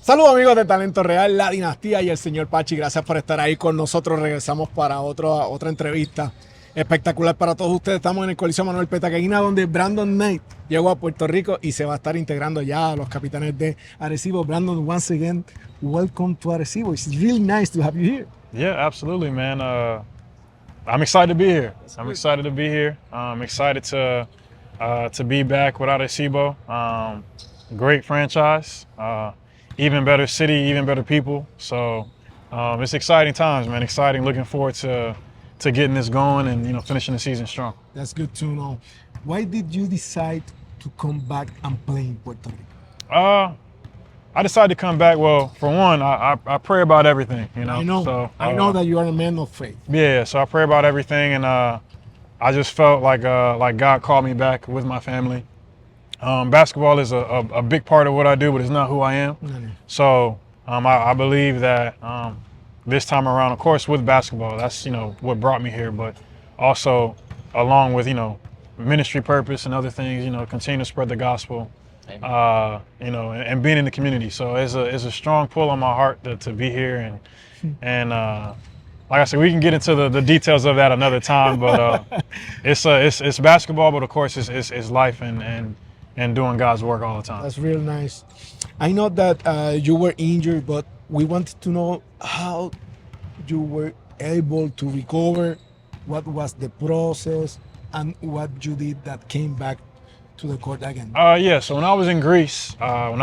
Saludos amigos de Talento Real, la dinastía y el señor Pachi. Gracias por estar ahí con nosotros. Regresamos para otra entrevista espectacular para todos ustedes. Estamos en el Coliseo Manuel Petaqueguina, donde Brandon Knight llegó a Puerto Rico y se va a estar integrando ya a los Capitanes de Arecibo. Brandon, once again, welcome to Arecibo. It's really nice to have you here. Yeah, absolutely, man. I'm excited to be here. I'm excited to be here. I'm excited to be back with Arecibo. Great franchise. Even better city, even better people. So it's exciting times, man. Exciting. Looking forward to getting this going and finishing the season strong. That's good to know. Why did you decide to come back and play in Puerto Rico? I decided to come back. Well, for one, I pray about everything. I know. So, I know that you are a man of faith. Yeah. So I pray about everything, and I just felt like God called me back with my family. Basketball is a big part of what I do, but it's not who I am. Mm-hmm. So I believe that this time around, of course, with basketball, that's what brought me here, but also along with ministry purpose and other things, continue to spread the gospel, and being in the community. So it's a strong pull on my heart to be here, and like I said, we can get into the details of that another time, but it's basketball, but of course it's life and doing God's work all the time. That's real nice. I know that you were injured, but we wanted to know how you were able to recover, what was the process, and what you did that came back to the court again. Yeah. So when I was in Greece, I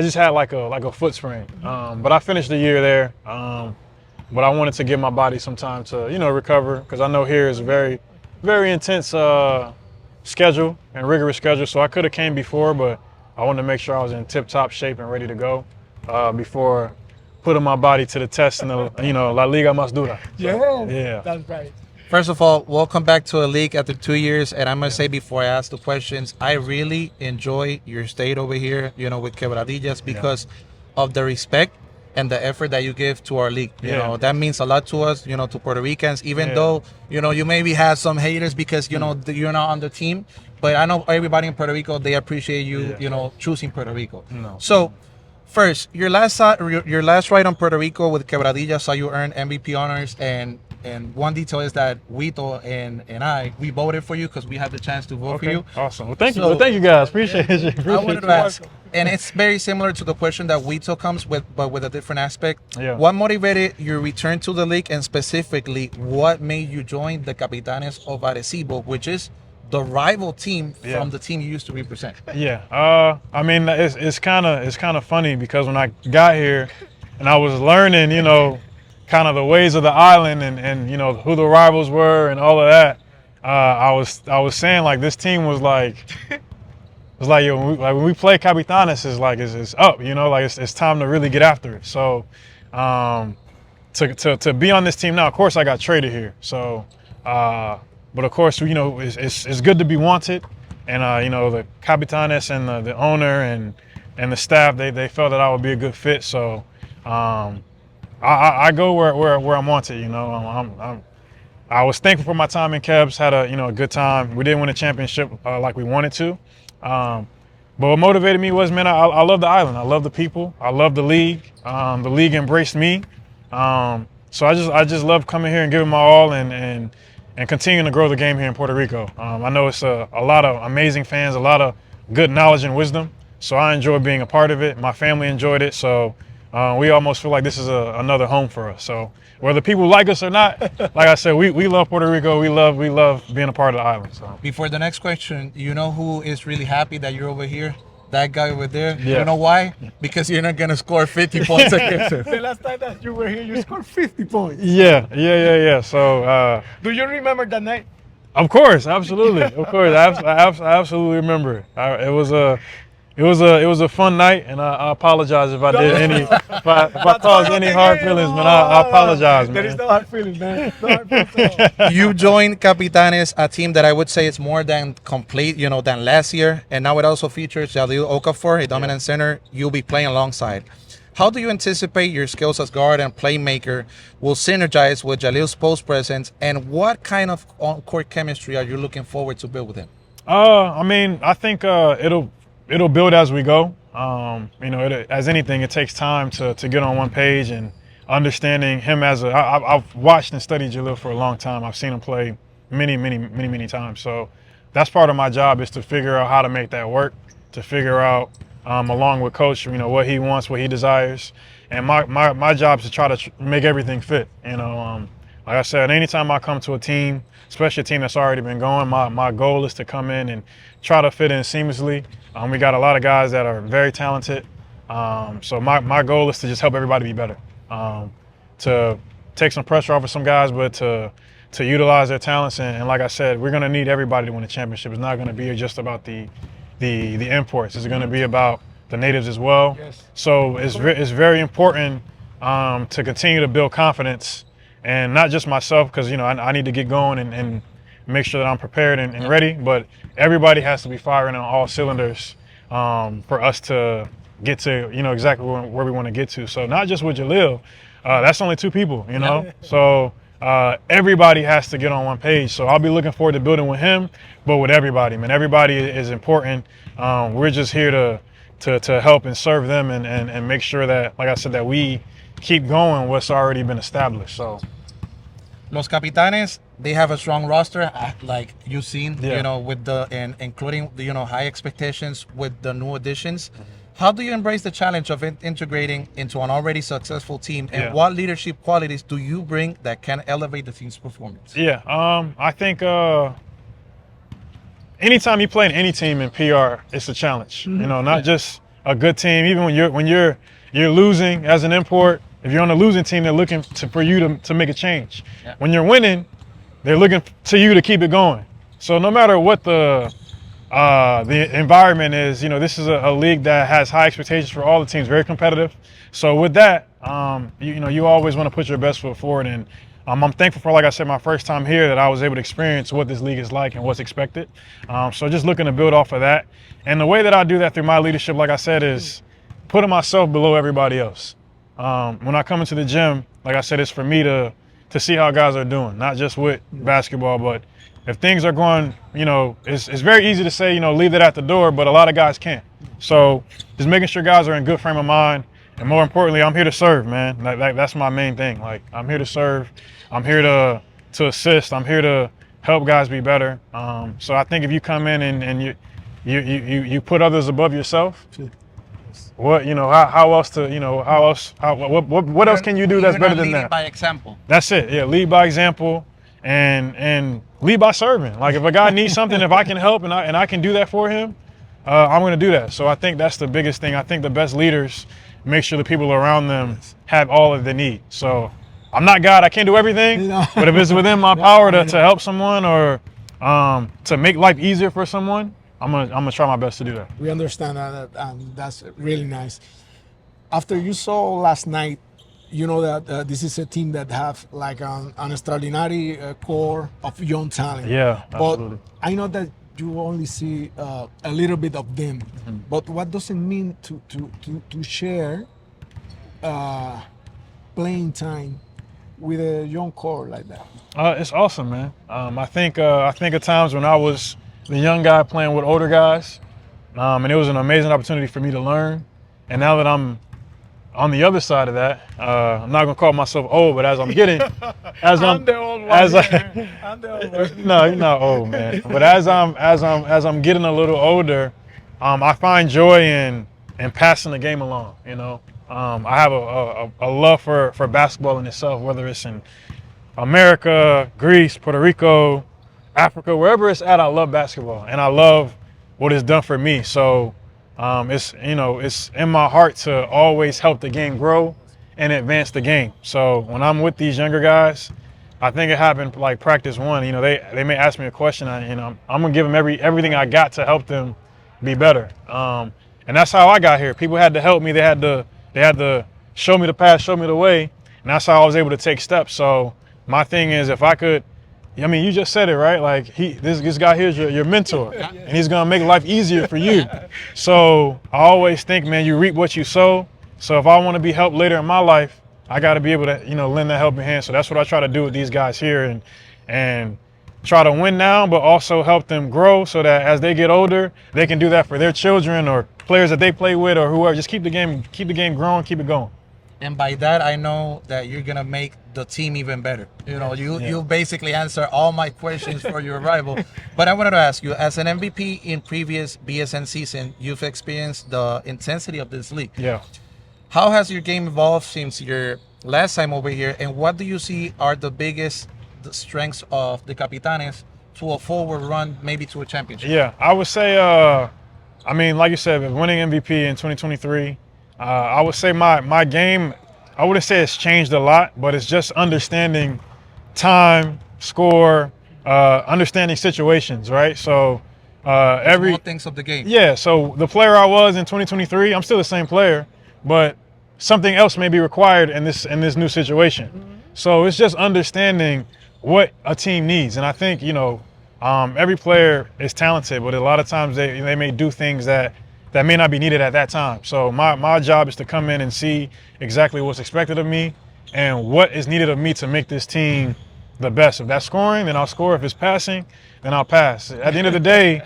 just had like a foot sprain, but I finished the year there. But I wanted to give my body some time to recover, because I know here is a very, very intense schedule and rigorous schedule. So I could have came before, but I wanted to make sure I was in tip-top shape and ready to go before putting my body to the test in the La Liga Más Dura. So, yeah, That's right. First of all, welcome back to the league after 2 years. And I must say, before I ask the questions, I really enjoy your stay over here, with Quebradillas, because of the respect and the effort that you give to our league. You know, that means a lot to us, to Puerto Ricans, even though, you maybe have some haters because, you're not on the team. But I know everybody in Puerto Rico, they appreciate you, choosing Puerto Rico. No. So, first, your last ride on Puerto Rico with Quebradillas saw you earn MVP honors, and one detail is that Vito and I, we voted for you because we had the chance to vote for you. Awesome. Well, thank you. Well, thank you guys. Appreciate it. I wanted to ask, and it's very similar to the question that Vito comes with, but with a different aspect. Yeah. What motivated your return to the league, and specifically, what made you join the Capitanes of Arecibo, which is the rival team from the team you used to represent? Yeah. I mean, it's kind of funny, because when I got here and I was learning, kind of the ways of the island and who the rivals were and all of that, I was saying, like, this team was like, it's like, when we play Capitanes, it's up, like it's time to really get after it. So to be on this team now, of course I got traded here. So but of course, it's good to be wanted, and the Capitanes and the owner and the staff, they felt that I would be a good fit. So I go where I'm wanted. I was thankful for my time in Cavs. Had a good time. We didn't win a championship like we wanted to, but what motivated me was, man, I love the island. I love the people. I love the league. The league embraced me. So I just love coming here and giving my all and continuing to grow the game here in Puerto Rico. I know it's a lot of amazing fans, a lot of good knowledge and wisdom. So I enjoy being a part of it. My family enjoyed it. So we almost feel like this is another home for us. So whether people like us or not, like I said, we love Puerto Rico. We love being a part of the island. So Before the next question, you know who is really happy that you're over here? That guy over there. Yeah. You know why? Because you're not going to score 50 points against him. The last time that you were here, you scored 50 points. Yeah. So Do you remember that night? of course, absolutely, of course, I absolutely remember. It was a fun night, and I apologize if I did if I caused any hard feelings, man. I apologize, man. There is no hard feelings, man. No hard feelings at all. You joined Capitanes, a team that I would say is more than complete, than last year. And now it also features Jalil Okafor, a dominant center you'll be playing alongside. How do you anticipate your skills as guard and playmaker will synergize with Jalil's post presence, and what kind of on-court chemistry are you looking forward to build with him? I mean, I think it'll build as we go. You know, as anything, it takes time to get on one page and understanding him as I've watched and studied Jalil for a long time. I've seen him play many times. So that's part of my job, is to figure out how to make that work, to figure out, along with coach, you know, what he wants, what he desires. And my job is to try to make everything fit. You know, like I said, anytime I come to a team, especially a team that's already been going, my goal is to come in and try to fit in seamlessly. We got a lot of guys that are very talented. So my goal is to just help everybody be better. To take some pressure off of some guys, but to utilize their talents. And like I said, we're going to need everybody to win a championship. It's not going to be just about the imports. It's going to be about the natives as well. Yes. So it's very important to continue to build confidence, and not just myself, because, you know, I need to get going and make sure that I'm prepared and ready, but everybody has to be firing on all cylinders for us to get to, you know, exactly where we want to get to. So not just with Jalil, that's only 2 people, you know. So everybody has to get on one page. So I'll be looking forward to building with him, but with everybody, man. Everybody is important. We're just here to help and serve them and make sure that, like I said, that we keep going what's already been established. So Los Capitanes, they have a strong roster, like you've seen, Yeah. you know, with and including the, you know, high expectations with the new additions. How do you embrace the challenge of integrating into an already successful team, and Yeah. what leadership qualities do you bring that can elevate the team's performance? yeah, I think anytime you play in any team in PR, it's a challenge. You know, not just a good team. Even when you're losing as an import, if you're on a losing team, they're looking for you to make a change. Yeah. When you're winning, they're looking to you to keep it going. So no matter what the environment is, you know, this is a league that has high expectations for all the teams, very competitive. So with that, you know, you always want to put your best foot forward. And I'm thankful for, like I said, my first time here, that I was able to experience what this league is like and what's expected. So just looking to build off of that. And the way that I do that through my leadership, like I said, is putting myself below everybody else. When I come into the gym, like I said, it's for me to see how guys are doing, not just with basketball, but if things are going, you know, it's very easy to say, you know, leave that at the door, but a lot of guys can't. So just making sure guys are in good frame of mind. And more importantly, I'm here to serve, man. That's my main thing. Like, I'm here to serve. I'm here to assist. I'm here to help guys be better. So I think if you come in and you put others above yourself, what, you know, how else to, you know, what else can you do that's better than that? By example. That's it. Yeah, lead by example and lead by serving. Like, if a guy needs something, if I can help and I can do that for him, I'm going to do that. So I think that's the biggest thing. I think the best leaders make sure the people around them have all that they need. So I'm not God, I can't do everything, but if it's within my power to help someone or to make life easier for someone, I'm gonna try my best to do that. We understand that, and that's really nice. After you saw last night, you know that this is a team that have like an extraordinary core of young talent. Yeah, absolutely. But I know that you only see a little bit of them. But what does it mean to share playing time with a young core like that? It's awesome, man. I think at times when I was the young guy playing with older guys, and it was an amazing opportunity for me to learn. And now that I'm on the other side of that, I'm not gonna call myself old, but as I'm getting, I'm the old one. I'm the old one. No, you're not old, man. But as I'm getting a little older, I find joy in passing the game along. You know, I have a love for basketball in itself, whether it's in America, Greece, Puerto Rico, Africa, wherever it's at. I love basketball, and I love what it's done for me. So it's, you know, it's in my heart to always help the game grow and advance the game. So when I'm with these younger guys, I think it happened like practice one. You know, they may ask me a question, and I'm gonna give them everything I got to help them be better. And that's how I got here. People had to help me. They had to show me the path, show me the way, and that's how I was able to take steps. So my thing is, if I could, I mean, you just said it, right? Like, this guy here is your mentor, and he's gonna make life easier for you. So I always think, man, you reap what you sow. So if I want to be helped later in my life, I got to be able to, you know, lend that helping hand. So that's what I try to do with these guys here, and try to win now, but also help them grow so that as they get older, they can do that for their children or players that they play with or whoever. Just keep the game growing, keep it going. And by that, I know that you're gonna make the team even better. You know, you basically answer all my questions for your arrival. But I wanted to ask you, as an MVP in previous BSN season, you've experienced the intensity of this league. Yeah. How has your game evolved since your last time over here, and what do you see are the biggest strengths of the Capitanes to a forward run, maybe to a championship? Yeah, I would say, I mean, like you said, winning MVP in 2023, I would say my game, I wouldn't say it's changed a lot, but it's just understanding time, score, understanding situations, right? So every small things of the game. Yeah, so the player I was in 2023, I'm still the same player, but something else may be required in this new situation. So it's just understanding what a team needs. And I think, you know, every player is talented, but a lot of times they may do things that may not be needed at that time. So my job is to come in and see exactly what's expected of me and what is needed of me to make this team the best. If that's scoring, then I'll score. If it's passing, then I'll pass. At the end of the day,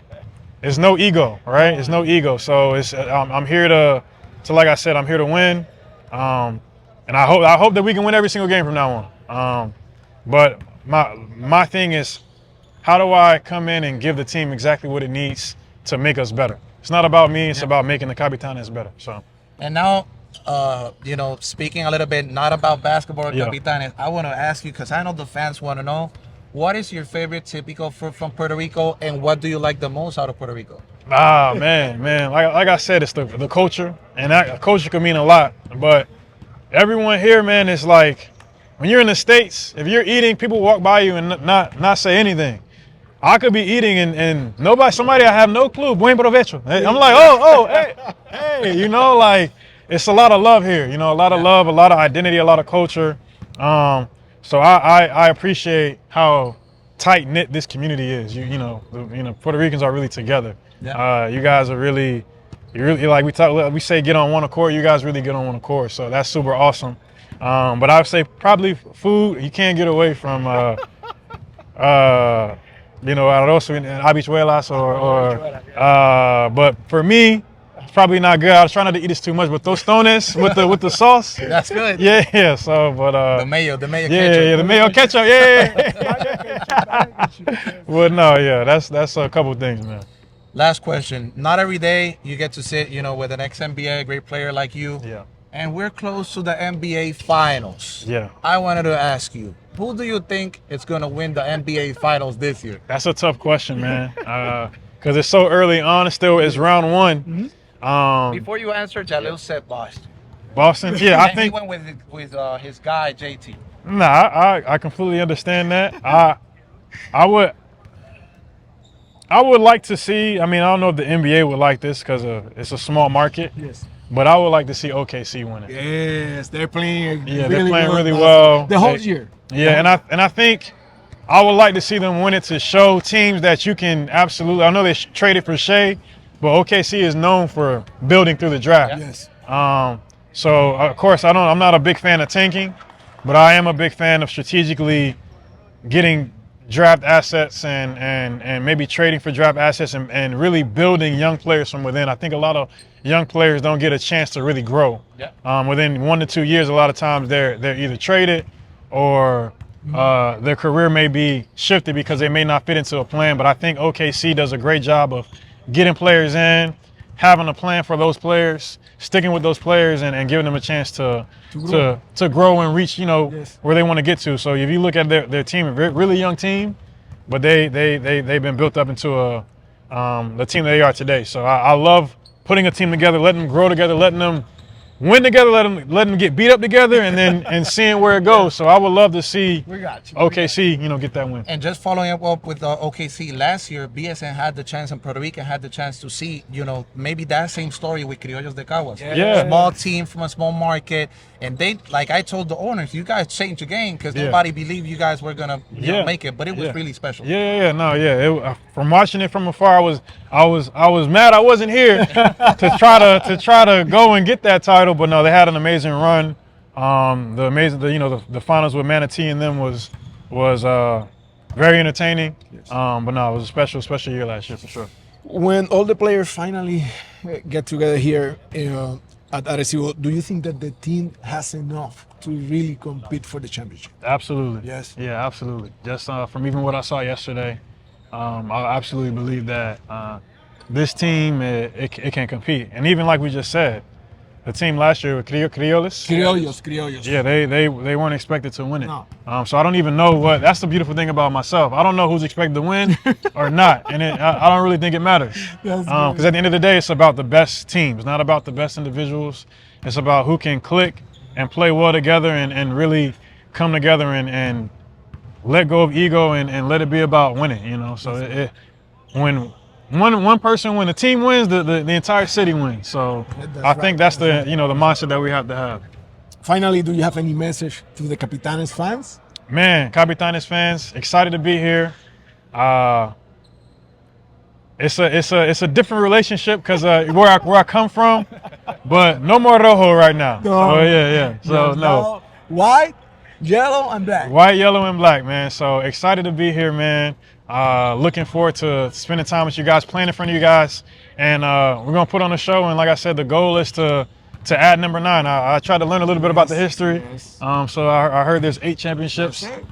it's no ego, right? It's no ego. So it's I'm here to like I said, I'm here to win. And I hope that we can win every single game from now on. But my thing is, how do I come in and give the team exactly what it needs to make us better? It's not about me, it's about making the Capitanes better. So. And now, you know, speaking a little bit, not about basketball or Capitanes, I want to ask you, because I know the fans want to know, what is your favorite typical fruit from Puerto Rico, and what do you like the most out of Puerto Rico? Ah, man. Like I said, it's the culture, and that culture can mean a lot. But everyone here, man, is like, when you're in the States, if you're eating, people walk by you and not say anything. I could be eating and somebody I have no clue, buen provecho. I'm like, hey, you know, like, it's a lot of love here, you know, a lot of love, a lot of identity, a lot of culture. So I appreciate how tight knit this community is. You know, Puerto Ricans are really together. Yeah. You guys are really like we say get on one accord. You guys really get on one accord. So that's super awesome. But I would say probably food. You can't get away from you know, arroz and habichuelas but for me, it's probably not good. I was trying not to eat this too much, but tostones with the sauce. That's good. Yeah. So, but the mayo ketchup. Yeah, the mayo ketchup. Yeah. Well, no, yeah, that's a couple things, man. Last question. Not every day you get to sit, you know, with an ex-NBA, great player like you. Yeah. And we're close to the NBA Finals. Yeah. I wanted to ask you, who do you think is going to win the NBA Finals this year? That's a tough question, man. Because it's so early on. It's round one. Before you answer, Jalil said Boston. Boston? Yeah, I think. He went with his guy, JT. Nah, I completely understand that. I would like to see, I mean, I don't know if the NBA would like this because it's a small market. Yes. But I would like to see OKC win it. Yes, they're playing. Yeah, they're playing really well. The whole year. Yeah, and I think I would like to see them win it to show teams that you can absolutely. I know they traded for Shea, but OKC is known for building through the draft. Yes. So of course I'm not a big fan of tanking, but I am a big fan of strategically getting draft assets and maybe trading for draft assets and really building young players from within. I think a lot of young players don't get a chance to really grow. Yeah. Within 1 to 2 years, a lot of times they're either traded or their career may be shifted because they may not fit into a plan. But I think OKC does a great job of getting players in, having a plan for those players, sticking with those players and giving them a chance to grow and reach, you know, where they want to get to. So if you look at their team, a really young team, but they've been built up into the team that they are today. So I love putting a team together, letting them grow together, letting them win together, let them get beat up together, and seeing where it goes. So I would love to see OKC, you know, get that win. And just following up with OKC last year, BSN had the chance and Puerto Rico had the chance to see, you know, maybe that same story with Criollos de Caguas. Yeah. Small team from a small market, and they, like I told the owners, you guys changed the game because nobody believed you guys were gonna make it, but it was really special. From watching it from afar, I was mad I wasn't here to try to go and get that title. But no, they had an amazing run. The finals with Manatee and them was very entertaining. Yes. But no, it was a special year last year for sure. When all the players finally get together here at Arecibo, do you think that the team has enough to really compete for the championship? Absolutely. Yes. Yeah, absolutely. Just from even what I saw yesterday, I absolutely believe that this team it can compete. And even like we just said, the team last year with Criollos. Criollos. Yeah, they weren't expected to win it. No. So I don't even know what. That's the beautiful thing about myself. I don't know who's expected to win or not, and I don't really think it matters. Because at the end of the day, it's about the best teams, not about the best individuals. It's about who can click and play well together and really come together and let go of ego and let it be about winning. You know, so when one person, when the team wins, the entire city wins. So I think that's the the mindset that we have to have. Finally, do you have any message to the Capitanes fans? Man, Capitanes fans, excited to be here. It's a different relationship because where I come from, but no more rojo right now. No. Oh yeah. So no. White, yellow, and black. White, yellow, and black, man. So excited to be here, man. Looking forward to spending time with you guys, playing in front of you guys, and we're gonna put on a show. And like I said, the goal is to add number 9. I tried to learn a little bit about the history. Yes. So I heard there's 8 championships. That's it.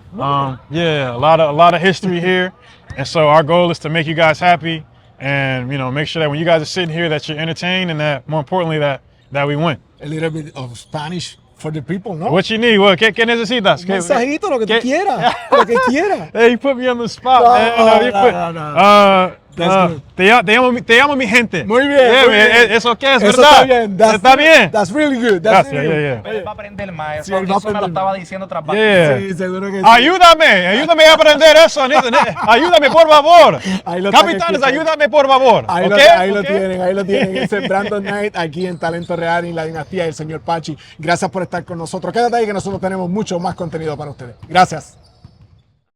Yeah, a lot of history here, and so our goal is to make you guys happy, and make sure that when you guys are sitting here, that you're entertained, and that more importantly that we win. A little bit of Spanish for the people, ¿no? What you need? What? ¿Qué necesitas? Un mensajito, lo que tú quieras. Lo que quieras. Hey, you put me on the spot, man. No. That's good. Te llamo mi gente. Muy bien. Yeah, muy bien. Eso qué es, Eso ¿verdad? está bien. Está bien. That's really good. That's Gracias, really yeah. good. Él va a aprender más. Sí, Eso, él va a eso me lo aprender estaba más. diciendo tras Yeah. Sí, seguro que sí. Ayúdame a aprender eso. Ayúdame, por favor. Ahí lo están Capitanes, escuchando. ayúdame, por favor. Ahí, ¿Ok? ahí lo ¿Ok? tienen, ahí lo tienen. Ese es Brandon Knight aquí en Talento Real y la dinastía del señor Pachi. Gracias por estar con nosotros. Quédate ahí que nosotros tenemos mucho más contenido para ustedes. Gracias.